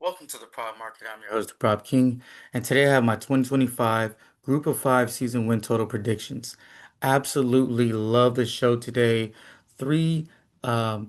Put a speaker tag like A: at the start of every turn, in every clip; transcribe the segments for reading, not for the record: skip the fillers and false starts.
A: Welcome to the Prop Market. I'm your host, the Prop King, and today I have my 2025 Group of Five season win total predictions. Absolutely love the show today. Three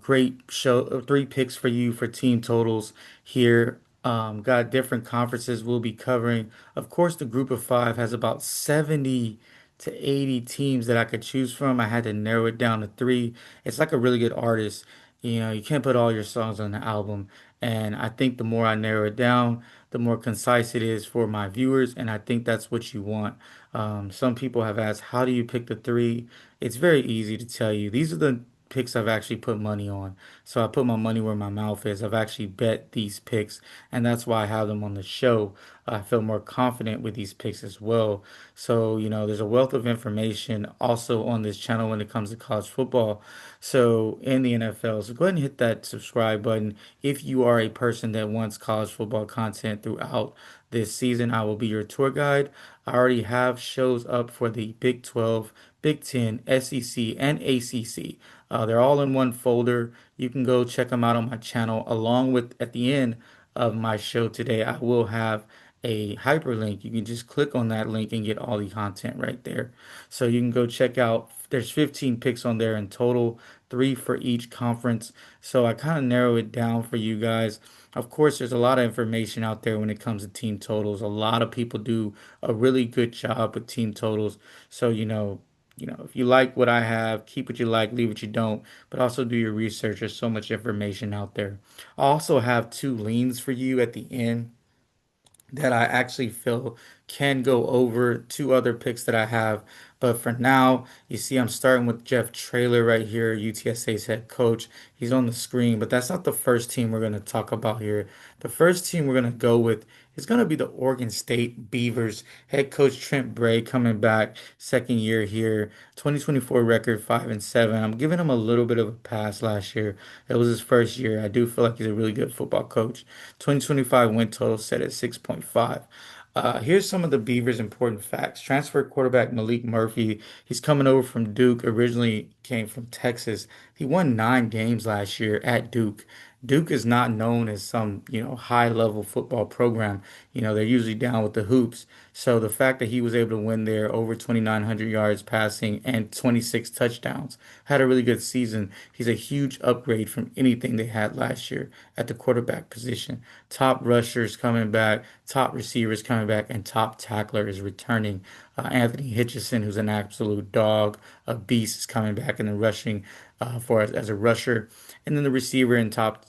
A: great show, three picks for you for team totals here. Got different conferences we'll be covering. Of course, the Group of Five has about 70 to 80 teams that I could choose from. I had to narrow it down to three. It's like a really good artist. You can't put all your songs on the album. And I think the more I narrow it down, the more concise it is for my viewers. And I think that's what you want. Some people have asked, how do you pick the three? It's very easy to tell you. These are the picks I've actually put money on. So I put my money where my mouth is. I've actually bet these picks, and that's why I have them on the show. I feel more confident with these picks as well. So, there's a wealth of information also on this channel when it comes to college football. So, in the NFL. So, go ahead and hit that subscribe button. If you are a person that wants college football content throughout this season, I will be your tour guide. I already have shows up for the Big 12, Big 10, SEC, and ACC. They're all in one folder. You can go check them out on my channel. Along with at the end of my show today, I will have a hyperlink. You can just click on that link and get all the content right there. So you can go check out, there's 15 picks on there in total, three for each conference. So I kind of narrow it down for you guys. Of course, there's a lot of information out there when it comes to team totals. A lot of people do a really good job with team totals. So, if you like what I have, keep what you like, leave what you don't, but also do your research. There's so much information out there. I also have two leans for you at the end that I actually feel can go over two other picks that I have. But for now, you see, I'm starting with Jeff Traylor right here, UTSA's head coach. He's on the screen, but that's not the first team we're going to talk about here. The first team we're going to go with is going to be the Oregon State Beavers. Head coach Trent Bray coming back, second year here. 2024 record 5-7. I'm giving him a little bit of a pass last year. It was his first year. I do feel like he's a really good football coach. 2025 win total set at 6.5. Here's some of the Beavers' important facts. Transfer quarterback Malik Murphy, he's coming over from Duke, originally came from Texas. He won 9 games last year at Duke. Duke is not known as some, high level football program. They're usually down with the hoops. So the fact that he was able to win there over 2,900 yards passing and 26 touchdowns, had a really good season. He's a huge upgrade from anything they had last year at the quarterback position. Top rushers coming back, top receivers coming back, and top tackler is returning. Anthony Hitchison, who's an absolute dog, a beast, is coming back in the rushing for as a rusher, and then the receiver and top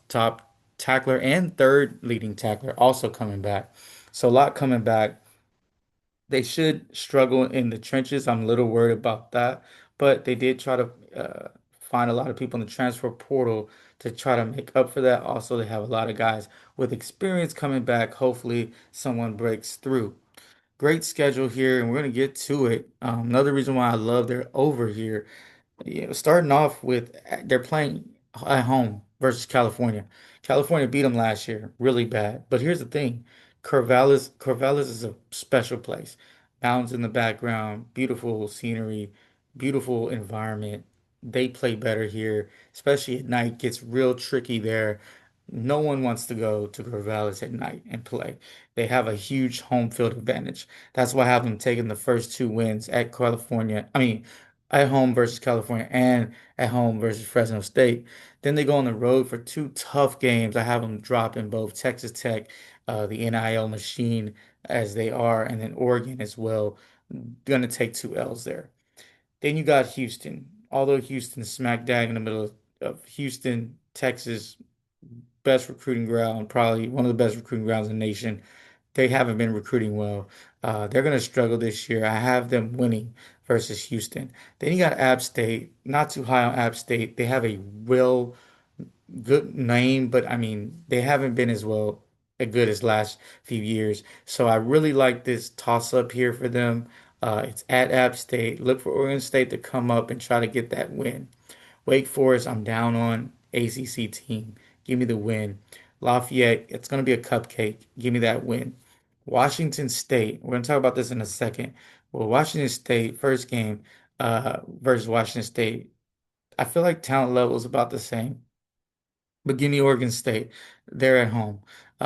A: tackler and third leading tackler also coming back. So a lot coming back. They should struggle in the trenches. I'm a little worried about that, but they did try to find a lot of people in the transfer portal to try to make up for that. Also, they have a lot of guys with experience coming back. Hopefully, someone breaks through. Great schedule here, and we're going to get to it. Another reason why I love their over here, starting off with they're playing at home versus California. California beat them last year, really bad. But here's the thing, Corvallis is a special place. Mountains in the background, beautiful scenery, beautiful environment. They play better here, especially at night. Gets real tricky there. No one wants to go to Corvallis at night and play. They have a huge home field advantage. That's why I have them taking the first two wins at California. I mean, at home versus California and at home versus Fresno State. Then they go on the road for two tough games. I have them dropping both Texas Tech, the NIL machine as they are, and then Oregon as well. Gonna take two L's there. Then you got Houston. Although Houston's smack dab in the middle of Houston, Texas, best recruiting ground, probably one of the best recruiting grounds in the nation. They haven't been recruiting well. They're going to struggle this year. I have them winning versus Houston. Then you got App State. Not too high on App State. They have a real good name, but I mean, they haven't been as good as last few years. So I really like this toss up here for them. It's at App State. Look for Oregon State to come up and try to get that win. Wake Forest, I'm down on ACC team. Give me the win. Lafayette, it's going to be a cupcake. Give me that win. Washington State, we're going to talk about this in a second. Well, Washington State, first game versus Washington State. I feel like talent level is about the same. But give me Oregon State. They're at home.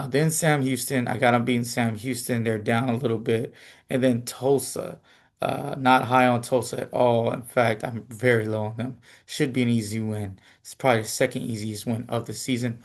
A: Then Sam Houston, I got them beating Sam Houston. They're down a little bit. And then Tulsa, not high on Tulsa at all. In fact, I'm very low on them. Should be an easy win. It's probably the second easiest win of the season.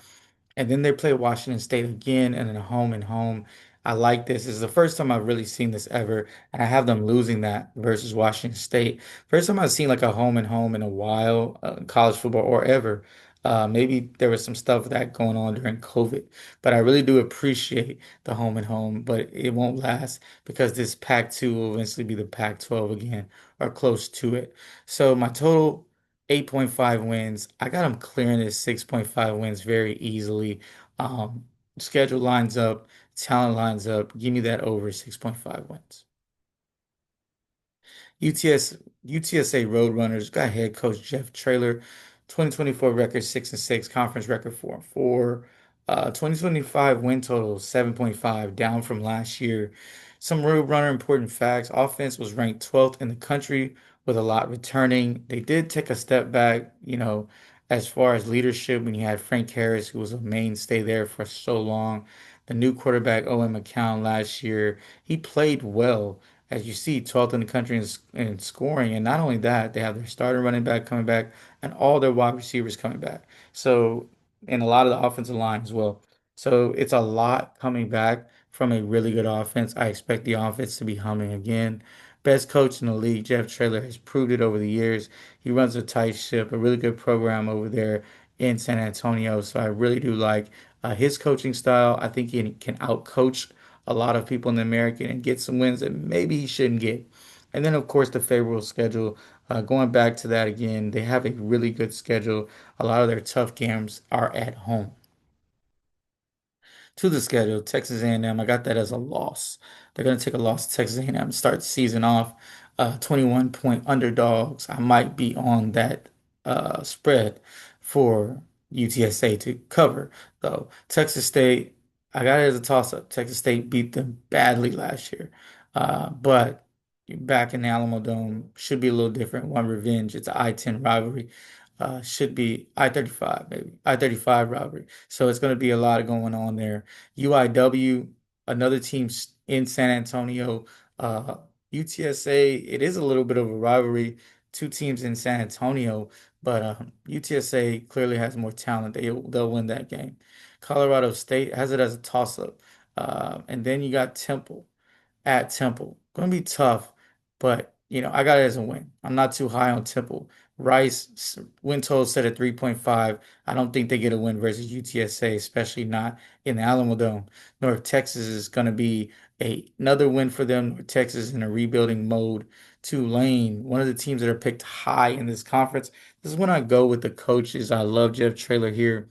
A: And then they play Washington State again and then a home and home. I like this. This is the first time I've really seen this ever, and I have them losing that versus Washington State. First time I've seen like a home and home in a while, in college football or ever. Maybe there was some stuff that going on during COVID, but I really do appreciate the home and home, but it won't last because this Pac-2 will eventually be the Pac-12 again or close to it. So my total 8.5 wins. I got them clearing this 6.5 wins very easily. Um, Schedule lines up, talent lines up. Give me that over 6.5 wins. UTS UTSA Roadrunners got head coach Jeff Traylor, 2024 record 6-6, conference record 4-4. 2025 win total 7.5, down from last year. Some Roadrunner important facts. Offense was ranked 12th in the country with a lot returning. They did take a step back, as far as leadership when you had Frank Harris, who was a mainstay there for so long. The new quarterback, Owen McCown, last year, he played well as you see, 12th in the country in scoring. And not only that, they have their starting running back coming back and all their wide receivers coming back. So, and a lot of the offensive line as well. So it's a lot coming back from a really good offense. I expect the offense to be humming again. Best coach in the league, Jeff Traylor, has proved it over the years. He runs a tight ship, a really good program over there in San Antonio. So I really do like his coaching style. I think he can outcoach a lot of people in the American and get some wins that maybe he shouldn't get. And then, of course, the favorable schedule. Going back to that again, they have a really good schedule. A lot of their tough games are at home. To the schedule, Texas A&M, I got that as a loss. They're going to take a loss to Texas A&M to start the season off. 21-point underdogs. I might be on that spread for UTSA to cover, though. Texas State, I got it as a toss-up. Texas State beat them badly last year. But back in the Alamo Dome should be a little different. One revenge. It's an I-10 rivalry. Should be I-35, maybe. I-35 rivalry. So it's going to be a lot going on there. UIW, another team in San Antonio. Uh, UTSA, it is a little bit of a rivalry. Two teams in San Antonio, but UTSA clearly has more talent. They'll win that game. Colorado State has it as a toss-up. And then you got Temple at Temple. Going to be tough, but I got it as a win. I'm not too high on Temple. Rice win total set at 3.5. I don't think they get a win versus UTSA, especially not in the Alamo Dome. North Texas is going to be another win for them. North Texas in a rebuilding mode. Tulane, one of the teams that are picked high in this conference. This is when I go with the coaches. I love Jeff Traylor here,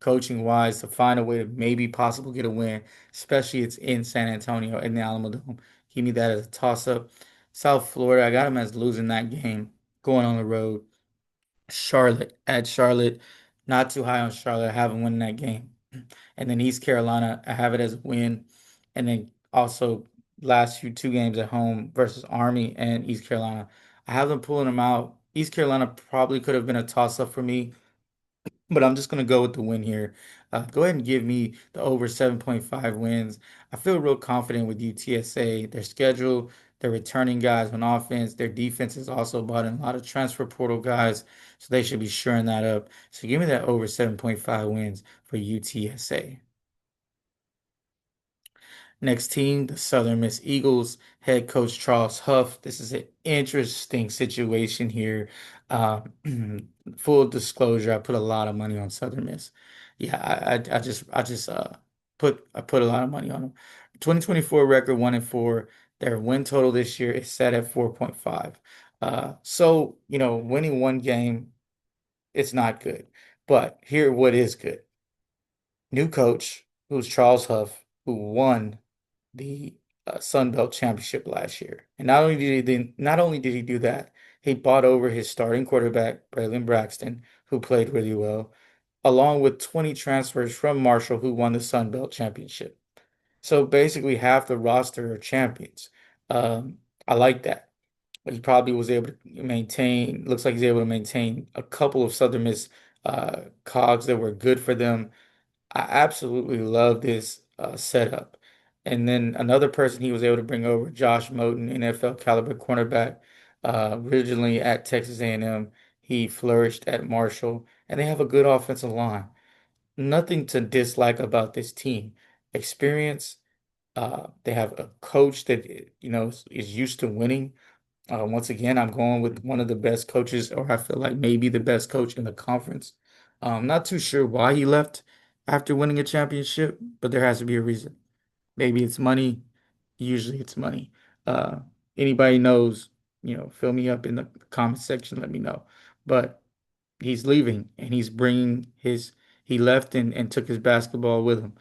A: coaching wise, to find a way to maybe possibly get a win, especially it's in San Antonio in the Alamo Dome. Give me that as a toss up. South Florida, I got them as losing that game, going on the road. Charlotte at Charlotte, not too high on Charlotte. I have them winning that game. And then East Carolina, I have it as a win. And then also last few two games at home versus Army and East Carolina. I have them pulling them out. East Carolina probably could have been a toss up for me, but I'm just going to go with the win here. Go ahead and give me the over 7.5 wins. I feel real confident with UTSA. Their schedule, their returning guys on offense, their defense is also brought in a lot of transfer portal guys, so they should be shoring that up. So give me that over 7.5 wins for UTSA. Next team, the Southern Miss Eagles, head coach Charles Huff. This is an interesting situation here. Full disclosure, I put a lot of money on Southern Miss. Yeah, I just put a lot of money on them. 2024 record 1-4. Their win total this year is set at 4.5. So winning one game, it's not good. But here, what is good? New coach, who's Charles Huff, who won the Sun Belt Championship last year. And not only did he do that, he bought over his starting quarterback, Braylon Braxton, who played really well, along with 20 transfers from Marshall, who won the Sun Belt Championship. So basically, half the roster are champions. I like that. He probably was able to maintain, looks like he's able to maintain a couple of Southern Miss cogs that were good for them. I absolutely love this setup. And then another person he was able to bring over, Josh Moten, NFL caliber cornerback, originally at Texas A&M. He flourished at Marshall, and they have a good offensive line. Nothing to dislike about this team. Experience. They have a coach that is used to winning. Once again, I'm going with one of the best coaches, or I feel like maybe the best coach in the conference. Not too sure why he left after winning a championship, but there has to be a reason. Maybe it's money. Usually it's money. Uh, Anybody knows, fill me up in the comment section, let me know. But he's leaving and he's bringing he left and took his basketball with him.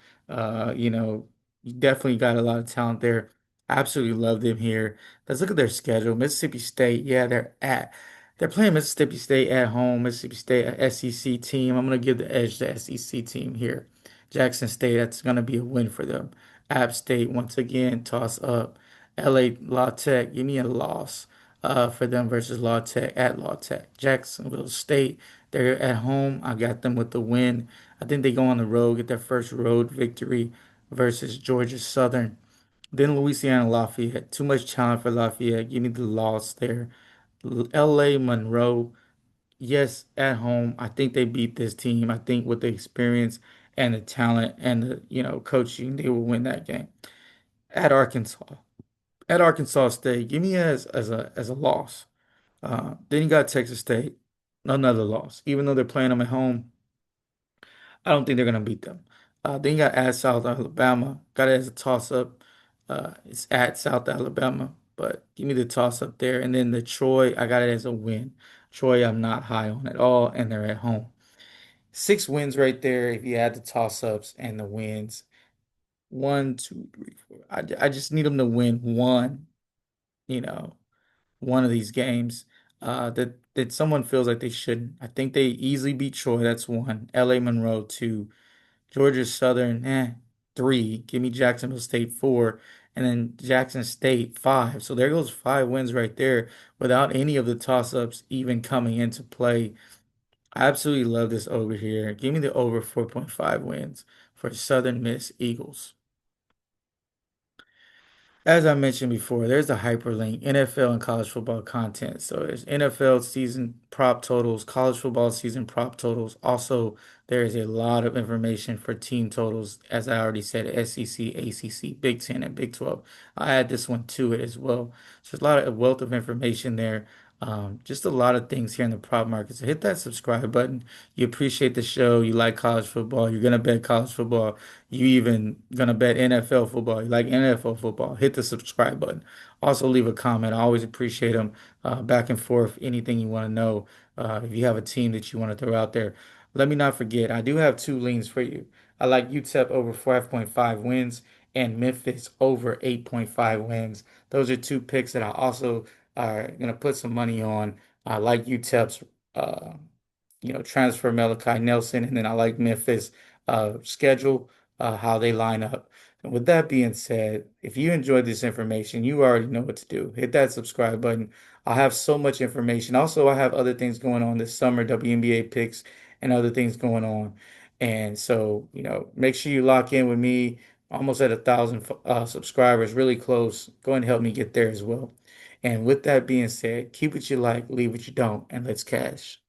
A: He definitely got a lot of talent there. Absolutely loved him here. Let's look at their schedule. Mississippi State, yeah, they're playing Mississippi State at home. Mississippi State, a SEC team. I'm gonna give the edge to SEC team here. Jackson State, that's gonna be a win for them. App State, once again, toss up. LA La Tech, give me a loss for them versus La Tech at La Tech. Jacksonville State, they're at home. I got them with the win. I think they go on the road, get their first road victory versus Georgia Southern. Then Louisiana Lafayette. Too much talent for Lafayette. Give me the loss there. LA Monroe. Yes, at home. I think they beat this team. I think with the experience and the talent and the, coaching, they will win that game. At Arkansas. At Arkansas State, give me as a loss. Then you got Texas State, another loss. Even though they're playing them at home, I don't think they're gonna beat them. Then you got at South Alabama, got it as a toss up. It's at South Alabama, but give me the toss up there. And then the Troy, I got it as a win. Troy, I'm not high on at all, and they're at home. 6 wins right there. If you add the toss ups and the wins, one, two, three, four. I just need them to win one. You know, one of these games that someone feels like they shouldn't. I think they easily beat Troy. That's one. LA Monroe, two. Georgia Southern, three. Give me Jacksonville State, four. And then Jackson State, five. So there goes 5 wins right there without any of the toss-ups even coming into play. I absolutely love this over here. Give me the over 4.5 wins for Southern Miss Eagles. As I mentioned before, there's the hyperlink, NFL and college football content. So there's NFL season prop totals, college football season prop totals. Also, there is a lot of information for team totals, as I already said, SEC, ACC, Big Ten, and Big 12. I add this one to it as well. So there's a lot of wealth of information there. Just a lot of things here in the prop market. So hit that subscribe button. You appreciate the show. You like college football. You're gonna bet college football. You even gonna bet NFL football. You like NFL football. Hit the subscribe button. Also leave a comment. I always appreciate them. Back and forth. Anything you want to know. If you have a team that you want to throw out there, let me not forget. I do have two leans for you. I like UTEP over 5.5 wins and Memphis over 8.5 wins. Those are two picks that I also are gonna put some money on. I like UTEP's transfer Malachi Nelson, and then I like Memphis schedule, how they line up. And with that being said, if you enjoyed this information, you already know what to do. Hit that subscribe button. I have so much information. Also, I have other things going on this summer, WNBA picks and other things going on. And so, make sure you lock in with me. Almost at 1,000 subscribers, really close. Go and help me get there as well. And with that being said, keep what you like, leave what you don't, and let's cash.